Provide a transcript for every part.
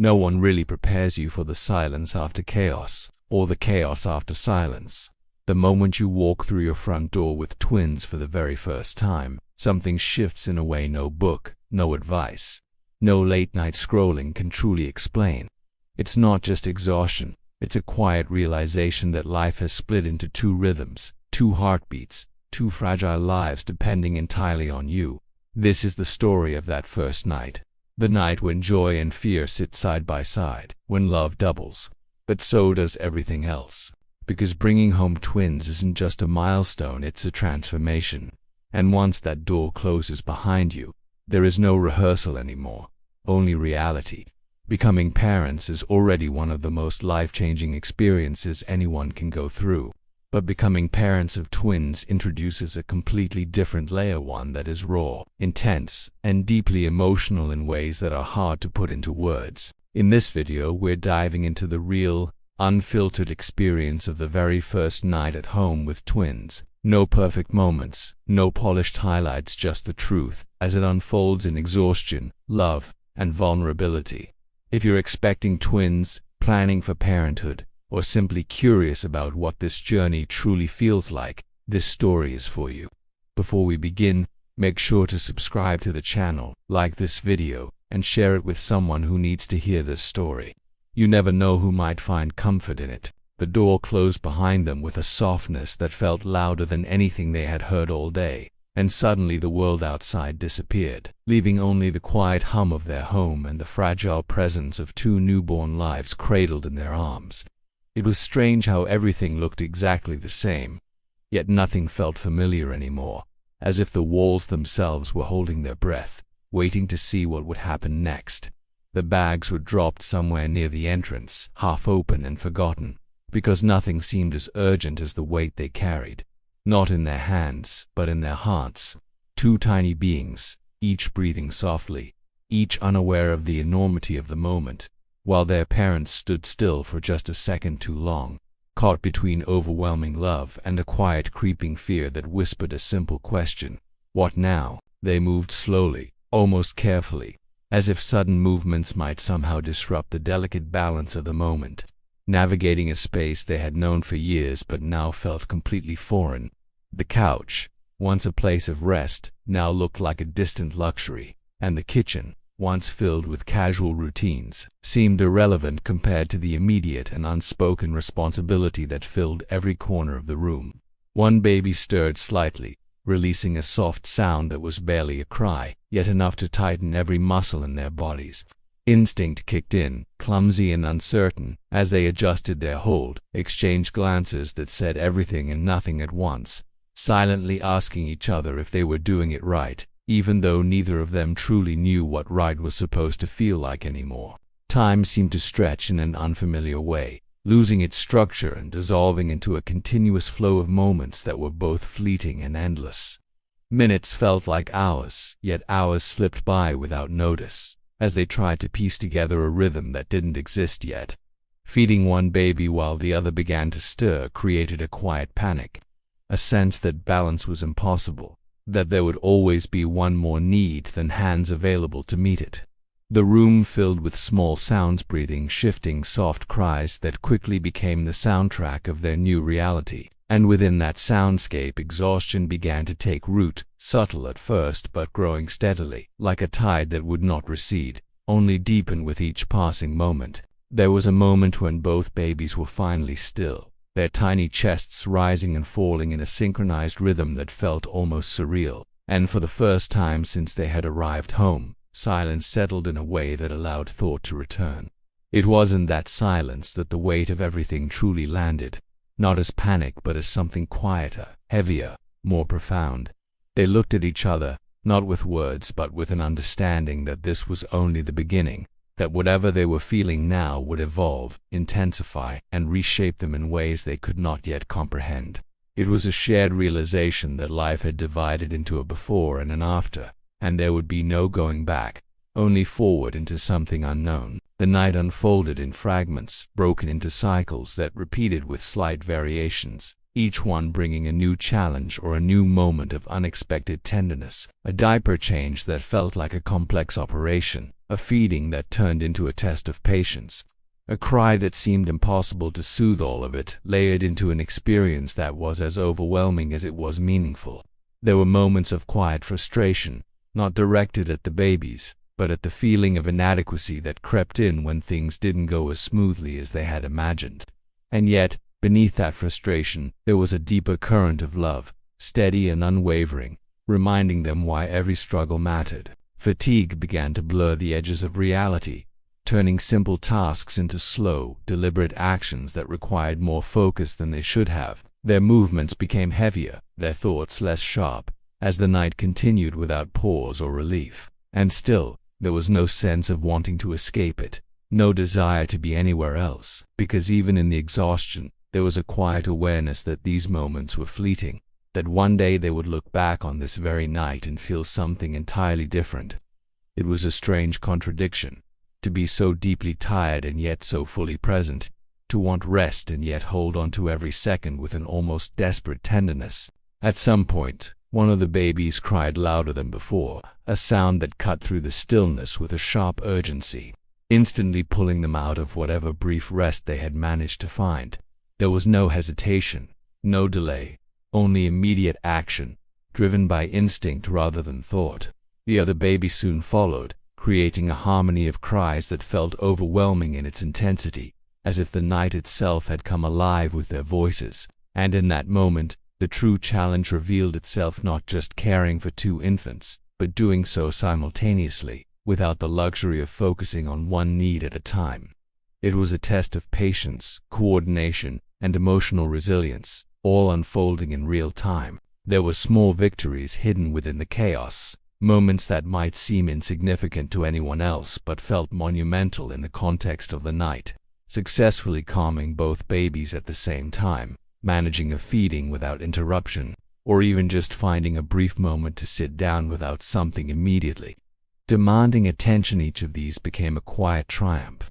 No one really prepares you for the silence after chaos, or the chaos after silence. The moment you walk through your front door with twins for the very first time, something shifts in a way no book, no advice, no late-night scrolling can truly explain. It's not just exhaustion, it's a quiet realization that life has split into two rhythms, two heartbeats, two fragile lives depending entirely on you. This is the story of that first night. The night when joy and fear sit side by side, when love doubles. But so does everything else. Because bringing home twins isn't just a milestone, it's a transformation. And once that door closes behind you, there is no rehearsal anymore, only reality. Becoming parents is already one of the most life-changing experiences anyone can go through. But becoming parents of twins introduces a completely different layer, one that is raw, intense, and deeply emotional in ways that are hard to put into words. In this video, we're diving into the real, unfiltered experience of the very first night at home with twins. No perfect moments, no polished highlights, just the truth, as it unfolds in exhaustion, love, and vulnerability. If you're expecting twins, planning for parenthood, or simply curious about what this journey truly feels like, this story is for you. Before we begin, make sure to subscribe to the channel, like this video, and share it with someone who needs to hear this story. You never know who might find comfort in it. The door closed behind them with a softness that felt louder than anything they had heard all day, and suddenly the world outside disappeared, leaving only the quiet hum of their home and the fragile presence of two newborn lives cradled in their arms. It was strange how everything looked exactly the same, yet nothing felt familiar anymore, as if the walls themselves were holding their breath, waiting to see what would happen next. The bags were dropped somewhere near the entrance, half open and forgotten, because nothing seemed as urgent as the weight they carried. Not in their hands, but in their hearts. Two tiny beings, each breathing softly, each unaware of the enormity of the moment, while their parents stood still for just a second too long, caught between overwhelming love and a quiet creeping fear that whispered a simple question. What now? They moved slowly, almost carefully, as if sudden movements might somehow disrupt the delicate balance of the moment, navigating a space they had known for years but now felt completely foreign. The couch, once a place of rest, now looked like a distant luxury, and the kitchen, once filled with casual routines, seemed irrelevant compared to the immediate and unspoken responsibility that filled every corner of the room. One baby stirred slightly, releasing a soft sound that was barely a cry, yet enough to tighten every muscle in their bodies. Instinct kicked in, clumsy and uncertain, as they adjusted their hold, exchanged glances that said everything and nothing at once, silently asking each other if they were doing it right, even though neither of them truly knew what right was supposed to feel like anymore. Time seemed to stretch in an unfamiliar way, losing its structure and dissolving into a continuous flow of moments that were both fleeting and endless. Minutes felt like hours, yet hours slipped by without notice, as they tried to piece together a rhythm that didn't exist yet. Feeding one baby while the other began to stir created a quiet panic, a sense that balance was impossible, that there would always be one more need than hands available to meet it. The room filled with small sounds, breathing, shifting, soft cries that quickly became the soundtrack of their new reality. And within that soundscape, exhaustion began to take root, subtle at first but growing steadily, like a tide that would not recede, only deepen with each passing moment. There was a moment when both babies were finally still, their tiny chests rising and falling in a synchronized rhythm that felt almost surreal. And for the first time since they had arrived home, silence settled in a way that allowed thought to return. It was in that silence that the weight of everything truly landed, not as panic but as something quieter, heavier, more profound. They looked at each other, not with words but with an understanding that this was only the beginning, that whatever they were feeling now would evolve, intensify, and reshape them in ways they could not yet comprehend. It was a shared realization that life had divided into a before and an after, and there would be no going back, only forward into something unknown. The night unfolded in fragments, broken into cycles that repeated with slight variations, each one bringing a new challenge or a new moment of unexpected tenderness. A diaper change that felt like a complex operation, a feeding that turned into a test of patience, a cry that seemed impossible to soothe, all of it layered into an experience that was as overwhelming as it was meaningful. There were moments of quiet frustration, not directed at the babies, but at the feeling of inadequacy that crept in when things didn't go as smoothly as they had imagined. And yet, beneath that frustration, there was a deeper current of love, steady and unwavering, reminding them why every struggle mattered. Fatigue began to blur the edges of reality, turning simple tasks into slow, deliberate actions that required more focus than they should have. Their movements became heavier, their thoughts less sharp, as the night continued without pause or relief. And still, there was no sense of wanting to escape it, no desire to be anywhere else, because even in the exhaustion, there was a quiet awareness that these moments were fleeting, that one day they would look back on this very night and feel something entirely different. It was a strange contradiction, to be so deeply tired and yet so fully present, to want rest and yet hold on to every second with an almost desperate tenderness. At some point, one of the babies cried louder than before, a sound that cut through the stillness with a sharp urgency, instantly pulling them out of whatever brief rest they had managed to find. There was no hesitation, no delay, only immediate action, driven by instinct rather than thought. The other baby soon followed, creating a harmony of cries that felt overwhelming in its intensity, as if the night itself had come alive with their voices. And in that moment, the true challenge revealed itself, not just caring for two infants, but doing so simultaneously, without the luxury of focusing on one need at a time. It was a test of patience, coordination, and emotional resilience, all unfolding in real time. There were small victories hidden within the chaos, moments that might seem insignificant to anyone else but felt monumental in the context of the night. Successfully calming both babies at the same time, managing a feeding without interruption, or even just finding a brief moment to sit down without something immediately demanding attention. Each of these became a quiet triumph.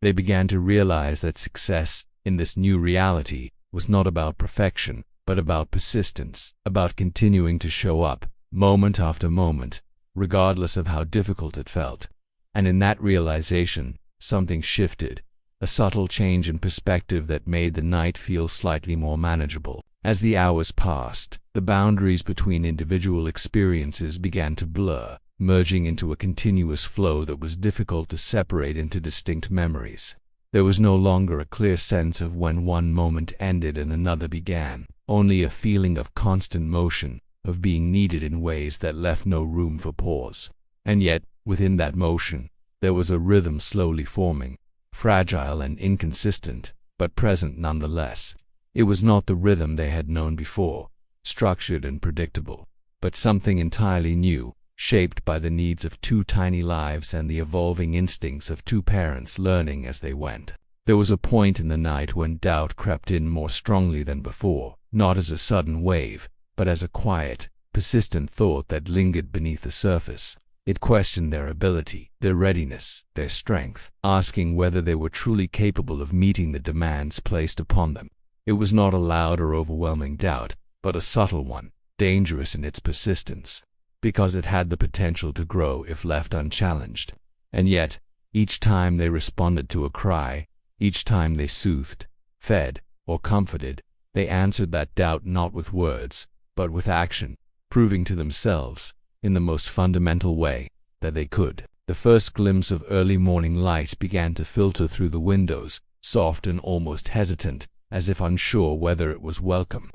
They began to realize that success in this new reality was not about perfection, but about persistence, about continuing to show up, moment after moment, regardless of how difficult it felt. And in that realization, something shifted, a subtle change in perspective that made the night feel slightly more manageable. As the hours passed, the boundaries between individual experiences began to blur, merging into a continuous flow that was difficult to separate into distinct memories. There was no longer a clear sense of when one moment ended and another began, only a feeling of constant motion, of being needed in ways that left no room for pause. And yet, within that motion, there was a rhythm slowly forming, fragile and inconsistent, but present nonetheless. It was not the rhythm they had known before, structured and predictable, but something entirely new, shaped by the needs of two tiny lives and the evolving instincts of two parents learning as they went. There was a point in the night when doubt crept in more strongly than before, not as a sudden wave, but as a quiet, persistent thought that lingered beneath the surface. It questioned their ability, their readiness, their strength, asking whether they were truly capable of meeting the demands placed upon them. It was not a loud or overwhelming doubt, but a subtle one, dangerous in its persistence, because it had the potential to grow if left unchallenged. And yet, each time they responded to a cry, each time they soothed, fed, or comforted, they answered that doubt not with words, but with action, proving to themselves, in the most fundamental way, that they could. The first glimpse of early morning light began to filter through the windows, soft and almost hesitant, as if unsure whether it was welcome.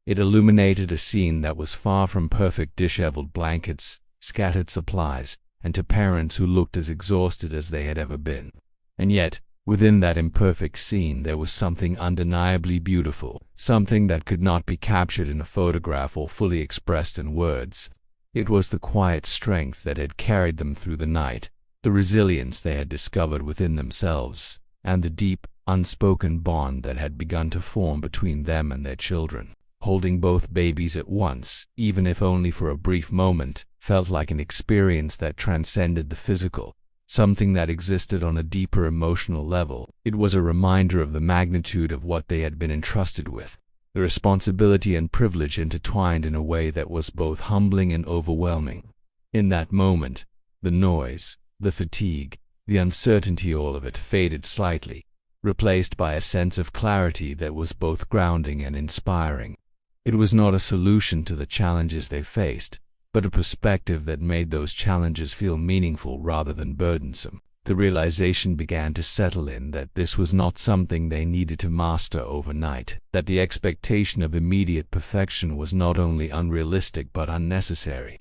It illuminated a scene that was far from perfect: disheveled blankets, scattered supplies, and to parents who looked as exhausted as they had ever been. And yet, within that imperfect scene there was something undeniably beautiful, something that could not be captured in a photograph or fully expressed in words. It was the quiet strength that had carried them through the night, the resilience they had discovered within themselves, and the deep, unspoken bond that had begun to form between them and their children. Holding both babies at once, even if only for a brief moment, felt like an experience that transcended the physical, something that existed on a deeper emotional level. It was a reminder of the magnitude of what they had been entrusted with, the responsibility and privilege intertwined in a way that was both humbling and overwhelming. In that moment, the noise, The fatigue, the uncertainty, all of it faded slightly, replaced by a sense of clarity that was both grounding and inspiring. It was not a solution to the challenges they faced, but a perspective that made those challenges feel meaningful rather than burdensome. The realization began to settle in that this was not something they needed to master overnight, that the expectation of immediate perfection was not only unrealistic but unnecessary.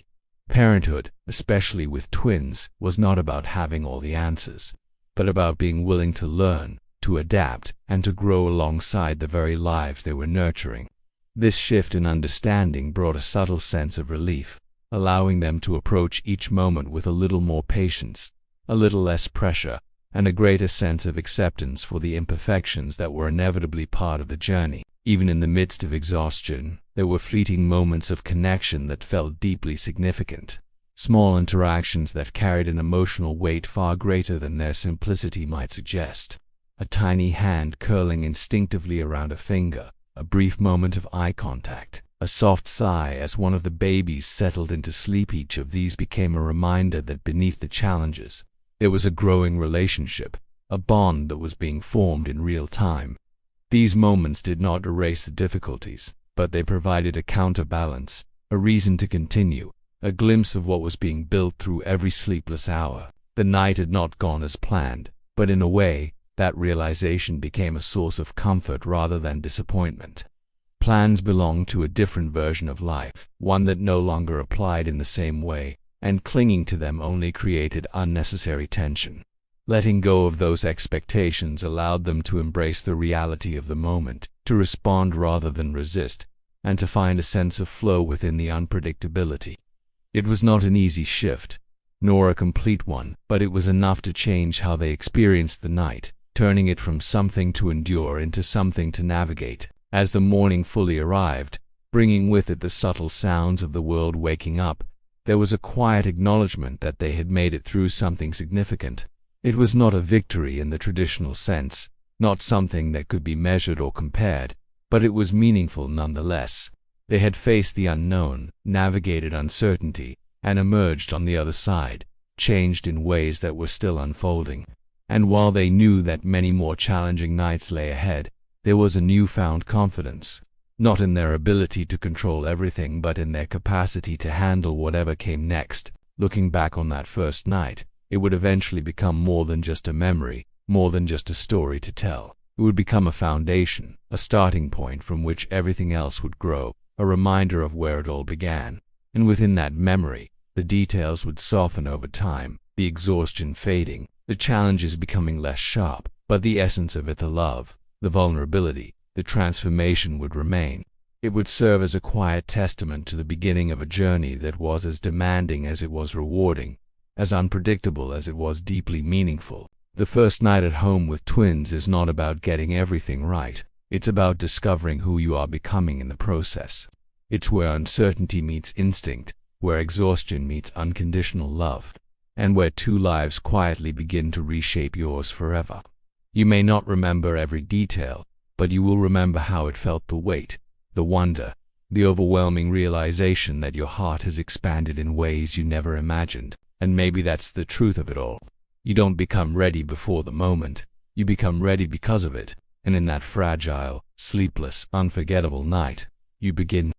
Parenthood, especially with twins, was not about having all the answers, but about being willing to learn, to adapt, and to grow alongside the very lives they were nurturing. This shift in understanding brought a subtle sense of relief, allowing them to approach each moment with a little more patience, a little less pressure, and a greater sense of acceptance for the imperfections that were inevitably part of the journey. Even in the midst of exhaustion, there were fleeting moments of connection that felt deeply significant. Small interactions that carried an emotional weight far greater than their simplicity might suggest. A tiny hand curling instinctively around a finger, a brief moment of eye contact, a soft sigh as one of the babies settled into sleep. Each of these became a reminder that beneath the challenges, there was a growing relationship, a bond that was being formed in real time. These moments did not erase the difficulties, but they provided a counterbalance, a reason to continue, a glimpse of what was being built through every sleepless hour. The night had not gone as planned, but in a way, that realization became a source of comfort rather than disappointment. Plans belonged to a different version of life, one that no longer applied in the same way, and clinging to them only created unnecessary tension. Letting go of those expectations allowed them to embrace the reality of the moment, to respond rather than resist, and to find a sense of flow within the unpredictability. It was not an easy shift, nor a complete one, but it was enough to change how they experienced the night, turning it from something to endure into something to navigate. As the morning fully arrived, bringing with it the subtle sounds of the world waking up, there was a quiet acknowledgement that they had made it through something significant. It was not a victory in the traditional sense, not something that could be measured or compared, but it was meaningful nonetheless. They had faced the unknown, navigated uncertainty, and emerged on the other side, changed in ways that were still unfolding. And while they knew that many more challenging nights lay ahead, there was a newfound confidence, not in their ability to control everything but in their capacity to handle whatever came next. Looking back on that first night, it would eventually become more than just a memory, more than just a story to tell. It would become a foundation, a starting point from which everything else would grow, a reminder of where it all began. And within that memory, the details would soften over time, the exhaustion fading, the challenges becoming less sharp, but the essence of it, the love, the vulnerability, the transformation would remain. It would serve as a quiet testament to the beginning of a journey that was as demanding as it was rewarding, as unpredictable as it was deeply meaningful. The first night at home with twins is not about getting everything right. It's about discovering who you are becoming in the process. It's where uncertainty meets instinct, where exhaustion meets unconditional love, and where two lives quietly begin to reshape yours forever. You may not remember every detail, but you will remember how it felt, the weight, the wonder, the overwhelming realization that your heart has expanded in ways you never imagined. And maybe that's the truth of it all. You don't become ready before the moment, you become ready because of it. And in that fragile, sleepless, unforgettable night, you begin